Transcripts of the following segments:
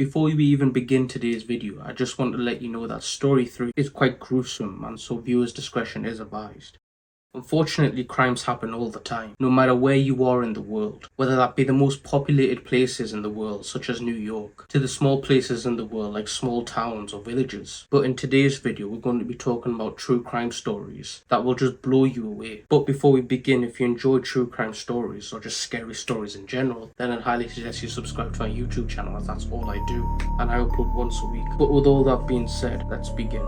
Before we even begin today's video, I just want to let you know that story 3 is quite gruesome and so viewers' discretion is advised. Unfortunately, crimes happen all the time, no matter where you are in the world, whether that be the most populated places in the world, such as New York, to the small places in the world like small towns or villages. But in today's video, we're going to be talking about true crime stories that will just blow you away. But before we begin, if you enjoy true crime stories or just scary stories in general, then I'd highly suggest you subscribe to my YouTube channel, as that's all I do, and I upload once a week. But with all that being said, let's begin.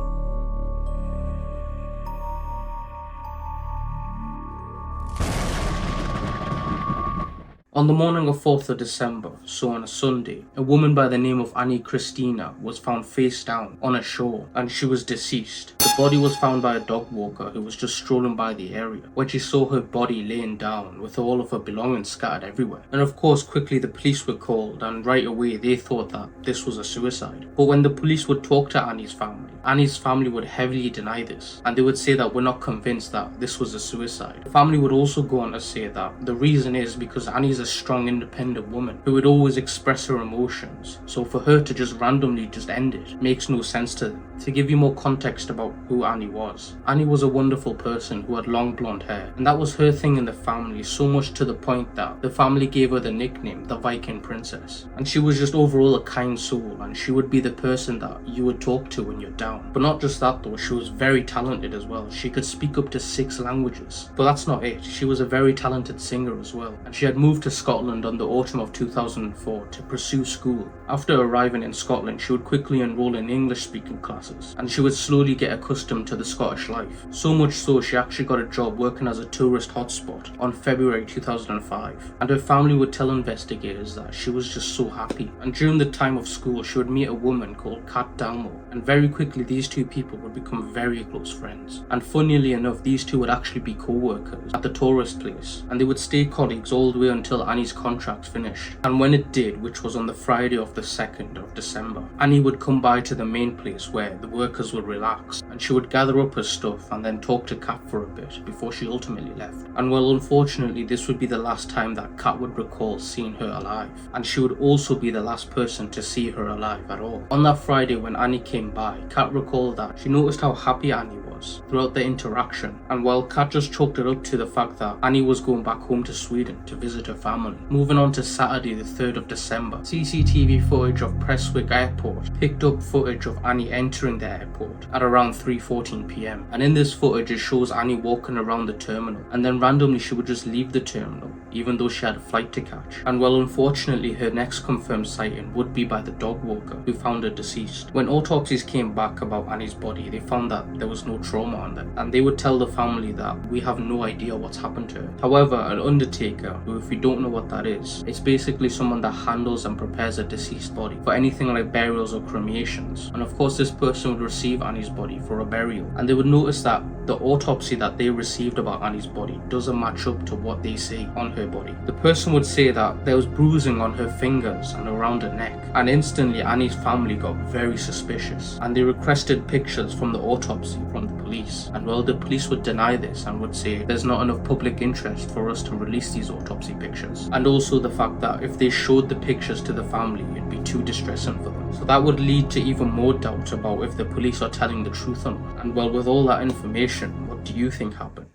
On the morning of 4th of December, so on a Sunday, a woman by the name of Annie Christina was found face down on a shore and she was deceased. The body was found by a dog walker who was just strolling by the area when she saw her body laying down with all of her belongings scattered everywhere. And of course, quickly the police were called and right away they thought that this was a suicide. But when the police would talk to Annie's family would heavily deny this and they would say that we're not convinced that this was a suicide. The family would also go on to say that the reason is because Annie's a strong, independent woman who would always express her emotions, so for her to just randomly just end it makes no sense to them. To give you more context about who Annie was a wonderful person who had long blonde hair, and that was her thing in the family, so much to the point that the family gave her the nickname the Viking Princess. And she was just overall a kind soul, and she would be the person that you would talk to when you're down. But not just that though, she was very talented as well. She could speak up to 6 languages. But that's not it, she was a very talented singer as well, and she had moved to Scotland on the autumn of 2004 to pursue school. After arriving in Scotland, she would quickly enroll in English speaking classes and she would slowly get accustomed to the Scottish life. So much so she actually got a job working as a tourist hotspot on February 2005, and her family would tell investigators that she was just so happy. And during the time of school she would meet a woman called Kat Dalmore, and very quickly these two people would become very close friends. And funnily enough, these two would actually be co-workers at the tourist place, and they would stay colleagues all the way until Annie's contract finished. And when it did, which was on the Friday of the 2nd of December, Annie would come by to the main place where the workers would relax, and she would gather up her stuff and then talk to Kat for a bit before she ultimately left. And well, unfortunately this would be the last time that Kat would recall seeing her alive, and she would also be the last person to see her alive at all. On that Friday when Annie came by, Kat recalled that she noticed how happy Annie was throughout the interaction, and while Kat just chalked it up to the fact that Annie was going back home to Sweden to visit her family. Moving on to Saturday the 3rd of December, CCTV footage of Prestwick Airport picked up footage of Annie entering the airport at around 3:14 p.m. and in this footage it shows Annie walking around the terminal, and then randomly she would just leave the terminal even though she had a flight to catch. And well, unfortunately her next confirmed sighting would be by the dog walker who found her deceased. When autopsies came back about Annie's body, they found that there was no trauma on it, and they would tell the family that we have no idea what's happened to her. However, an undertaker, who if we don't know what that is, it's basically someone that handles and prepares a deceased body for anything like burials or cremations. And of course this person would receive Annie's body for a burial, and they would notice that the autopsy that they received about Annie's body doesn't match up to what they say on her body. The person would say that there was bruising on her fingers and around her neck, and instantly Annie's family got very suspicious and they requested pictures from the autopsy from the police. And well, the police would deny this and would say there's not enough public interest for us to release these autopsy pictures, and also the fact that if they showed the pictures to the family it'd be too distressing for them. So that would lead to even more doubt about if the police are telling the truth or not. And well, with all that information, what do you think happened?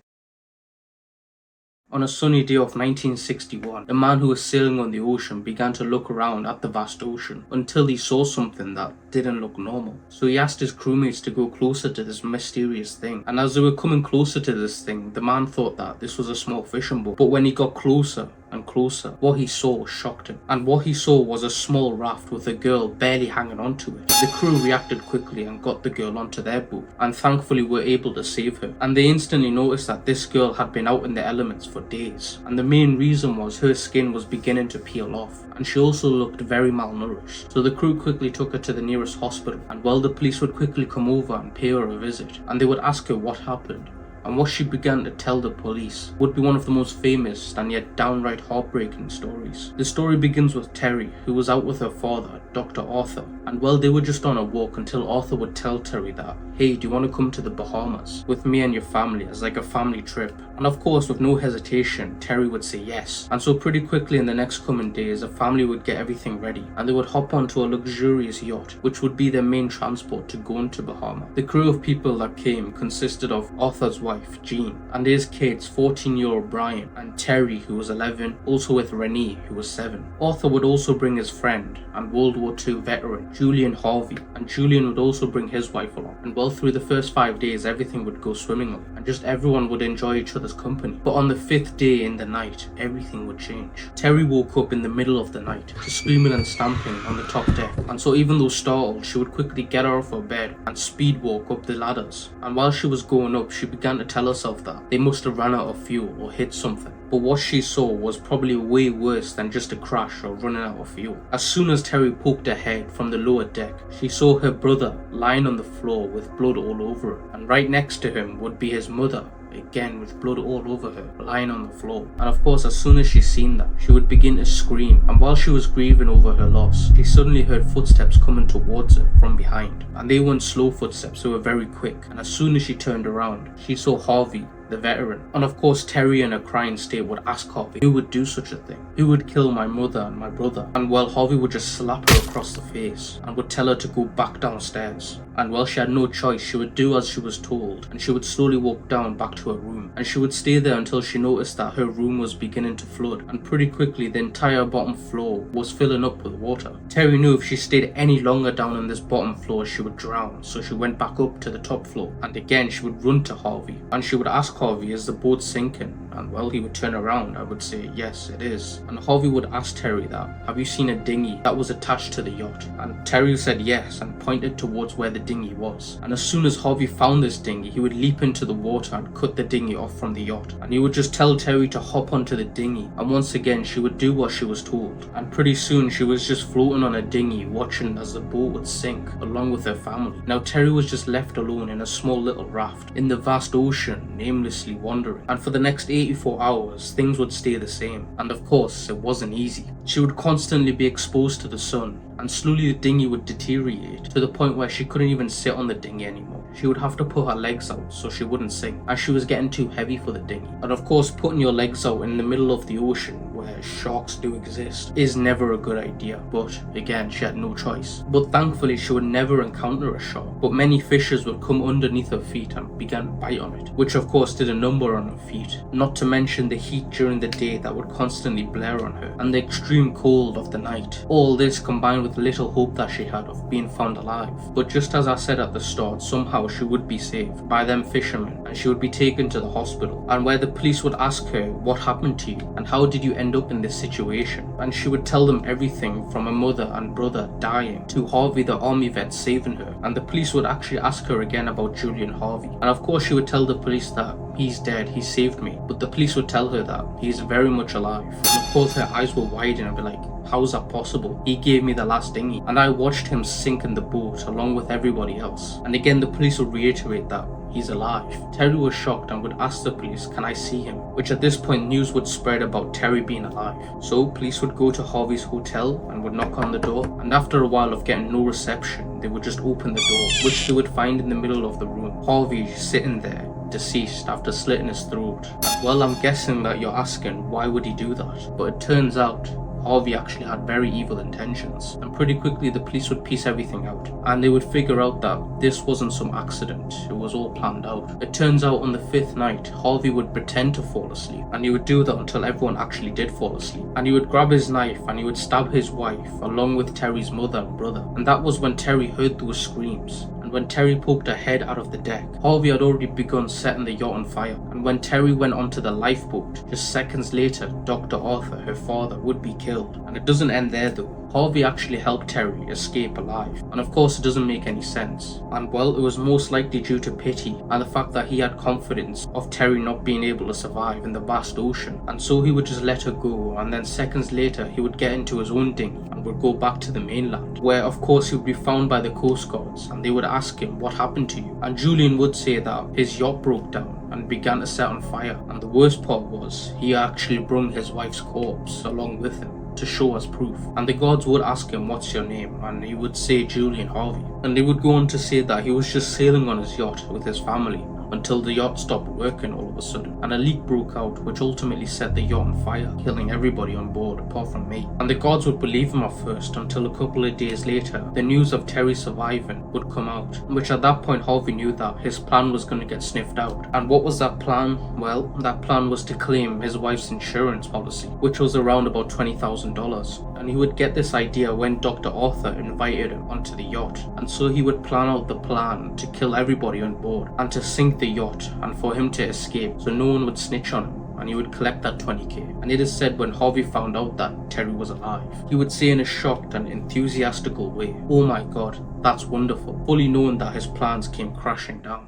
On a sunny day of 1961, a man who was sailing on the ocean began to look around at the vast ocean until he saw something that didn't look normal. So he asked his crewmates to go closer to this mysterious thing, and as they were coming closer to this thing, the man thought that this was a small fishing boat. But when he got closer and closer, what he saw shocked him, and what he saw was a small raft with a girl barely hanging onto it. The crew reacted quickly and got the girl onto their boat, and thankfully were able to save her. And they instantly noticed that this girl had been out in the elements for days, and the main reason was her skin was beginning to peel off, and she also looked very malnourished. So the crew quickly took her to the nearest hospital, and well, the police would quickly come over and pay her a visit, and they would ask her what happened. and what she began to tell the police would be one of the most famous and yet downright heartbreaking stories. The story begins with Terry, who was out with her father, Dr. Arthur, and well, they were just on a walk until Arthur would tell Terry that, hey, do you want to come to the Bahamas with me and your family as like a family trip? And of course, with no hesitation, Terry would say yes. And so pretty quickly in the next coming days, the family would get everything ready and they would hop onto a luxurious yacht, which would be their main transport to go into Bahama. The crew of people that came consisted of Arthur's wife, Jean, and his kids, 14-year-old Brian, and Terry, who was 11, also with Renee, who was 7. Arthur would also bring his friend and World War II veteran, Julian Harvey, and Julian would also bring his wife along. And well, through the first 5 days, everything would go swimmingly, and just everyone would enjoy each other's company. But on the 5th day in the night, everything would change. Terry woke up in the middle of the night to screaming and stamping on the top deck, and so even though startled, she would quickly get out of her bed and speed walk up the ladders. And while she was going up, she began to tell herself that they must have ran out of fuel or hit something. But what she saw was probably way worse than just a crash or running out of fuel. As soon as Terry poked her head from the lower deck, she saw her brother lying on the floor with blood all over him, and right next to him would be his mother, again with blood all over her, lying on the floor. And of course, as soon as she seen that, she would begin to scream, and while she was grieving over her loss, she suddenly heard footsteps coming towards her from behind, and they weren't slow footsteps, they were very quick. And as soon as she turned around, she saw Harvey, the veteran. And of course, Terry in a crying state would ask Harvey, who would do such a thing? Who would kill my mother and my brother? And well, Harvey would just slap her across the face and would tell her to go back downstairs. And well, she had no choice, she would do as she was told, and she would slowly walk down back to her room, and she would stay there until she noticed that her room was beginning to flood, and pretty quickly the entire bottom floor was filling up with water. Terry knew if she stayed any longer down on this bottom floor she would drown, so she went back up to the top floor, and again she would run to Harvey, and she would ask Harvey, is the boat sinking? And well, he would turn around and would say, yes, it is. And Harvey would ask Terry that, have you seen a dinghy that was attached to the yacht? And Terry said yes and pointed towards where the dinghy was. And as soon as Harvey found this dinghy, he would leap into the water and cut the dinghy off from the yacht. And he would just tell Terry to hop onto the dinghy, and once again she would do what she was told. And pretty soon she was just floating on a dinghy, watching as the boat would sink along with her family. Now Terry was just left alone in a small little raft in the vast ocean, aimlessly wandering. And for the next 84 hours, things would stay the same. And of course, it wasn't easy. She would constantly be exposed to the sun, and slowly the dinghy would deteriorate to the point where she couldn't even sit on the dinghy anymore. She would have to put her legs out so she wouldn't sink, as she was getting too heavy for the dinghy. And of course, putting your legs out in the middle of the ocean where sharks do exist is never a good idea, but again, she had no choice. But thankfully, she would never encounter a shark, but many fishes would come underneath her feet and began to bite on it, which of course did a number on her feet, not to mention the heat during the day that would constantly blare on her, and the extreme cold of the night. All this combined with little hope that she had of being found alive. But just as I said at the start, somehow she would be saved by them fishermen, and she would be taken to the hospital, and where the police would ask her, what happened to you and how did you end up in this situation? And she would tell them everything from her mother and brother dying to Harvey the army vet saving her. And the police would actually ask her again about Julian Harvey, and of course she would tell the police that he's dead, he saved me. But the police would tell her that he's very much alive. And of course her eyes were wide and be like, how is that possible? He gave me the last dinghy and I watched him sink in the boat along with everybody else. And again the police would reiterate that he's alive. Terry was shocked and would ask the police, can I see him? Which at this point news would spread about Terry being alive. So police would go to Harvey's hotel and would knock on the door, and after a while of getting no reception, they would just open the door, which they would find in the middle of the room Harvey sitting there, deceased after slitting his throat. And well, I'm guessing that you're asking, why would he do that? But it turns out Harvey actually had very evil intentions, and pretty quickly the police would piece everything out, and they would figure out that this wasn't some accident, it was all planned out. It turns out on the 5th night, Harvey would pretend to fall asleep, and he would do that until everyone actually did fall asleep, and he would grab his knife and he would stab his wife along with Terry's mother and brother. And that was when Terry heard those screams. And when Terry poked her head out of the deck, Harvey had already begun setting the yacht on fire. And when Terry went onto the lifeboat, just seconds later, Dr. Arthur, her father, would be killed. And it doesn't end there though. Harvey actually helped Terry escape alive, and of course it doesn't make any sense. And well, it was most likely due to pity and the fact that he had confidence of Terry not being able to survive in the vast ocean, and so he would just let her go, and then seconds later he would get into his own dinghy and would go back to the mainland, where of course he would be found by the coast guards, and they would ask him, what happened to you? And Julian would say that his yacht broke down and began to set on fire. And the worst part was, he actually brought his wife's corpse along with him to show as proof. And the guards would ask him, "What's your name?" and he would say Julian Harvey. And they would go on to say that he was just sailing on his yacht with his family until the yacht stopped working all of a sudden, and a leak broke out which ultimately set the yacht on fire, killing everybody on board apart from me. And the guards would believe him at first until a couple of days later the news of Terry surviving would come out, which at that point Harvey knew that his plan was going to get sniffed out. And what was that plan? Well, that plan was to claim his wife's insurance policy, which was around about $20,000. And he would get this idea when Dr. Arthur invited him onto the yacht, and so he would plan out the plan to kill everybody on board and to sink the yacht and for him to escape so no one would snitch on him, and he would collect that 20k. And it is said when Harvey found out that Terry was alive, he would say in a shocked and enthusiastical way, "Oh my god, that's wonderful," fully knowing that his plans came crashing down.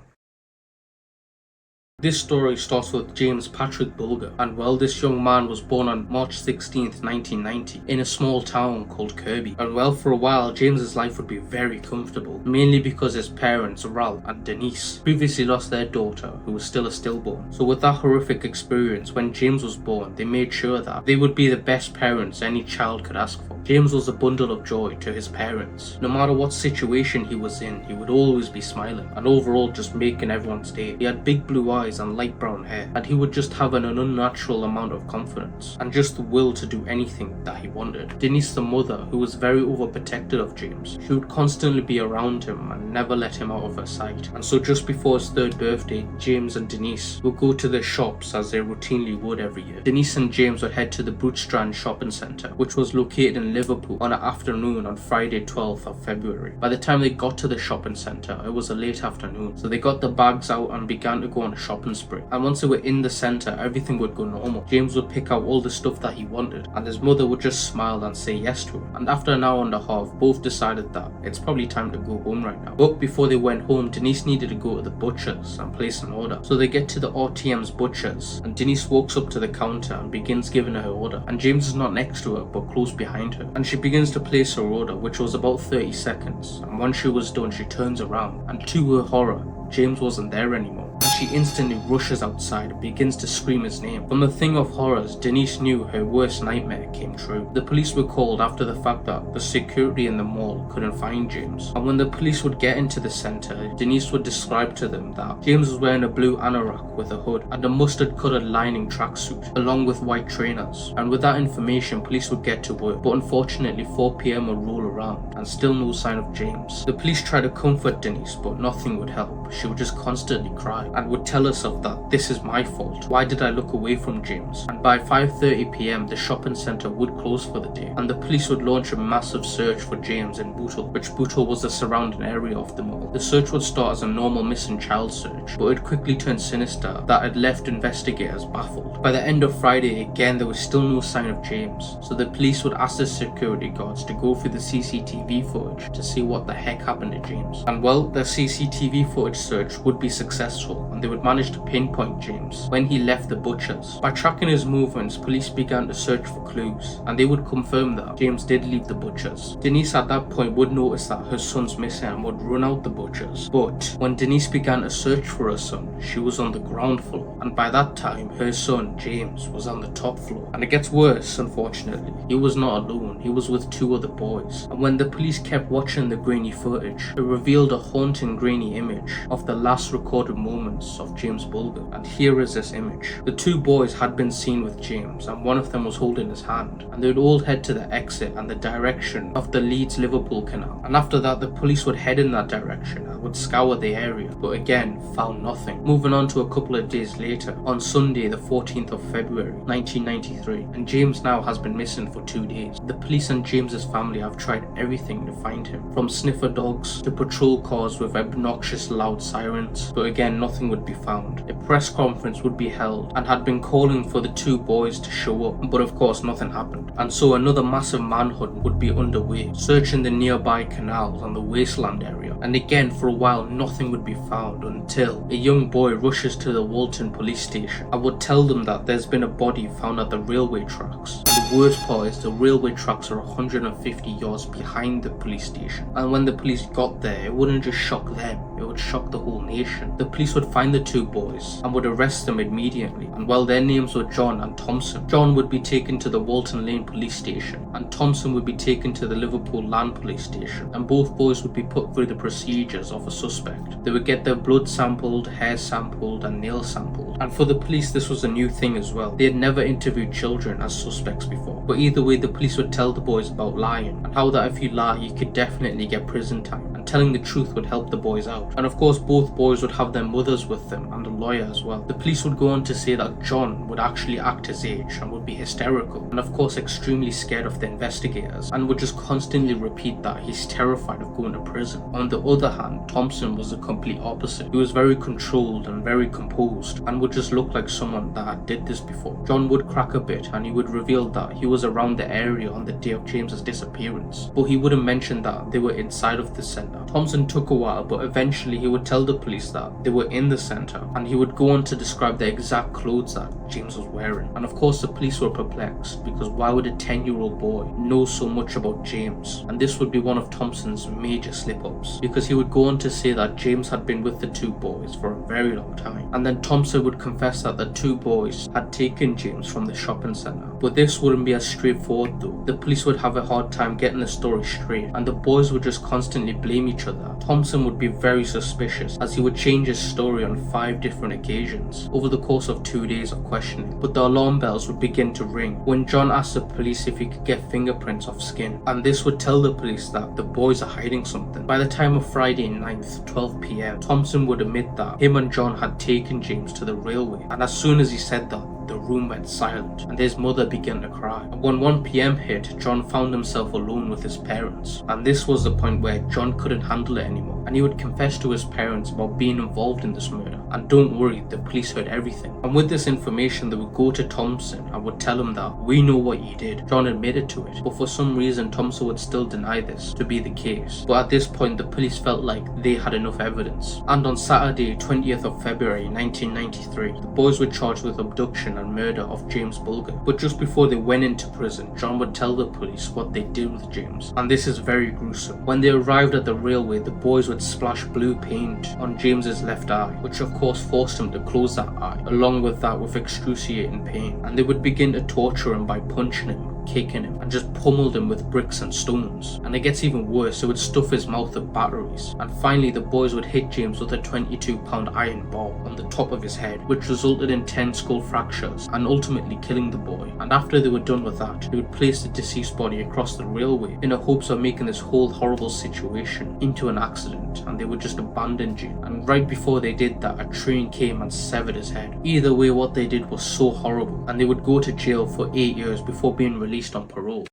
This story starts with James Patrick Bulger, and well, this young man was born on March 16th, 1990 in a small town called Kirby. And well, for a while James's life would be very comfortable, mainly because his parents, Ralph and Denise, previously lost their daughter who was still a stillborn. So with that horrific experience, when James was born, they made sure that they would be the best parents any child could ask for. James was a bundle of joy to his parents. No matter what situation he was in, he would always be smiling and overall just making everyone's day. He had big blue eyes and light brown hair, and he would just have an unnatural amount of confidence and just the will to do anything that he wanted. Denise, the mother, who was very overprotective of James, she would constantly be around him and never let him out of her sight. And so just before his 3rd birthday, James and Denise would go to the shops as they routinely would every year. Denise and James would head to the Brookstrand shopping centre, which was located in Liverpool, on an afternoon on Friday 12th of February. By the time they got to the shopping centre, it was a late afternoon, so they got the bags out and began to go on a shopping spree. And once they were in the centre, everything would go normal. James would pick out all the stuff that he wanted, and his mother would just smile and say yes to him. And after an hour and a half, both decided that it's probably time to go home right now. But before they went home, Denise needed to go to the butcher's and place an order. So they get to the RTM's butcher's, and Denise walks up to the counter and begins giving her order. And James is not next to her, but close behind her. And she begins to place her order, which was about 30 seconds. And once she was done, she turns around, and to her horror, James wasn't there anymore. She instantly rushes outside and begins to scream his name. From the thing of horrors, Denise knew her worst nightmare came true. The police were called after the fact that the security in the mall couldn't find James. And when the police would get into the centre, Denise would describe to them that James was wearing a blue anorak with a hood and a mustard-coloured lining tracksuit, along with white trainers. And with that information, police would get to work. But unfortunately, 4 PM would roll around and still no sign of James. The police tried to comfort Denise, but nothing would help. She would just constantly cry and would tell herself that this is my fault. Why did I look away from James? And by 5:30 PM, the shopping centre would close for the day, and the police would launch a massive search for James in Bootle, which Bootle was the surrounding area of the mall. The search would start as a normal missing child search, but it quickly turned sinister that had left investigators baffled. By the end of Friday, again, there was still no sign of James, so the police would ask the security guards to go through the CCTV footage to see what the heck happened to James. And well, the CCTV footage search would be successful, and they would manage to pinpoint James when he left the butcher's. By tracking his movements, police began to search for clues, and they would confirm that James did leave the butcher's. Denise at that point would notice that her son's missing and would run out the butcher's. But when Denise began to search for her son, she was on the ground floor, and by that time her son James was on the top floor. And it gets worse, unfortunately. He was not alone, he was with 2 other boys. And when the police kept watching the grainy footage, it revealed a haunting grainy image of the last recorded moments of James Bulger. And here is this image. The 2 boys had been seen with James, and one of them was holding his hand, and they would all head to the exit and the direction of the Leeds-Liverpool canal. And after that, the police would head in that direction and would scour the area, but again found nothing. Moving on to a couple of days later, on Sunday the 14th of February 1993, and James now has been missing for 2 days. The police and James's family have tried everything to find him, from sniffer dogs to patrol cars with obnoxious loud sirens, but again nothing would be found. A press conference would be held and had been calling for the 2 boys to show up, but of course nothing happened. And so another massive manhunt would be underway, searching the nearby canals and the wasteland area. And again for a while nothing would be found until a young boy rushes to the Walton police station and would tell them that there's been a body found at the railway tracks. And the worst part is the railway tracks are 150 yards behind the police station. And when the police got there, it wouldn't just shock them, it would shock the whole nation. The police would find the two boys and would arrest them immediately, and while their names were John and Thompson, John would be taken to the Walton Lane police station and Thompson would be taken to the Liverpool Land police station, and both boys would be put through the procedures of a suspect. They would get their blood sampled, hair sampled and nails sampled, and for the police this was a new thing as well. They had never interviewed children as suspects before, but either way the police would tell the boys about lying and how that if you lie you could definitely get prison time, and telling the truth would help the boys out. And of course both boys would have their mothers with them and a lawyer as well. The police would go on to say that John would actually act his age and would be hysterical and of course extremely scared of the investigators and would just constantly repeat that he's terrified of going to prison. On the other hand, Thompson was the complete opposite. He was very controlled and very composed and would just look like someone that did this before. John would crack a bit and he would reveal that he was around the area on the day of James's disappearance, but he wouldn't mention that they were inside of the centre. Thompson took a while, but eventually he would tell the police that they were in the centre and he would go on to describe the exact clothes that James was wearing. And of course the police were perplexed because why would a 10-year-old boy know so much about James? And this would be one of Thompson's major slip-ups because he would go on to say that James had been with the two boys for a very long time, and then Thompson would confess that the two boys had taken James from the shopping centre. But this wouldn't be as straightforward though. The police would have a hard time getting the story straight and the boys would just constantly blame each other. Thompson would be very suspicious as he would change his story on 5 different occasions over the course of 2 days of questioning. But the alarm bells would begin to ring when John asked the police if he could get fingerprints off skin, and this would tell the police that the boys are hiding something. By the time of Friday 9th, 12 PM, Thompson would admit that him and John had taken James to the railway, and as soon as he said that, the room went silent and his mother began to cry. And when 1 PM hit, John found himself alone with his parents, and this was the point where John couldn't handle it anymore and he would confess to his parents about being involved in this murder. And don't worry, the police heard everything. And with this information they would go to Thompson and would tell him that we know what you did. John admitted to it, but for some reason Thompson would still deny this to be the case. But at this point the police felt like they had enough evidence, and on Saturday 20th of February 1993 the boys were charged with abduction and murder of James Bulger. But just before they went into prison, John would tell the police what they did with James, and this is very gruesome. When they arrived at the railway, the boys would splash blue paint on James's left eye, which of course forced him to close that eye, along with that with excruciating pain, and they would begin to torture him by punching him, kicking him, and just pummeled him with bricks and stones. And it gets even worse, they would stuff his mouth with batteries, and finally the boys would hit James with a 22-pound iron bar on the top of his head, which resulted in 10 skull fractures and ultimately killing the boy. And after they were done with that, they would place the deceased body across the railway in the hopes of making this whole horrible situation into an accident, and they would just abandon James. And right before they did that, a train came and severed his head. Either way, what they did was so horrible, and they would go to jail for 8 years before being released on parole.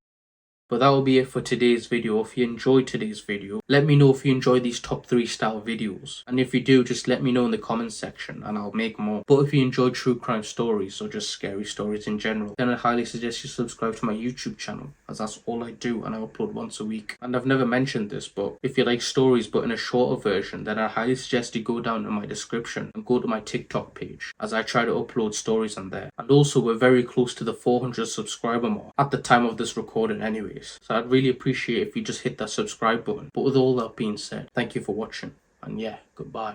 But that will be it for today's video. If you enjoyed today's video, let me know if you enjoy these top 3 style videos. And if you do, just let me know in the comments section and I'll make more. But if you enjoy true crime stories or just scary stories in general, then I highly suggest you subscribe to my YouTube channel, as that's all I do and I upload once a week. And I've never mentioned this, but if you like stories but in a shorter version, then I highly suggest you go down in my description and go to my TikTok page, as I try to upload stories on there. And also we're very close to the 400 subscriber mark at the time of this recording anyway. So I'd really appreciate if you just hit that subscribe button. But with all that being said, thank you for watching, and yeah, goodbye.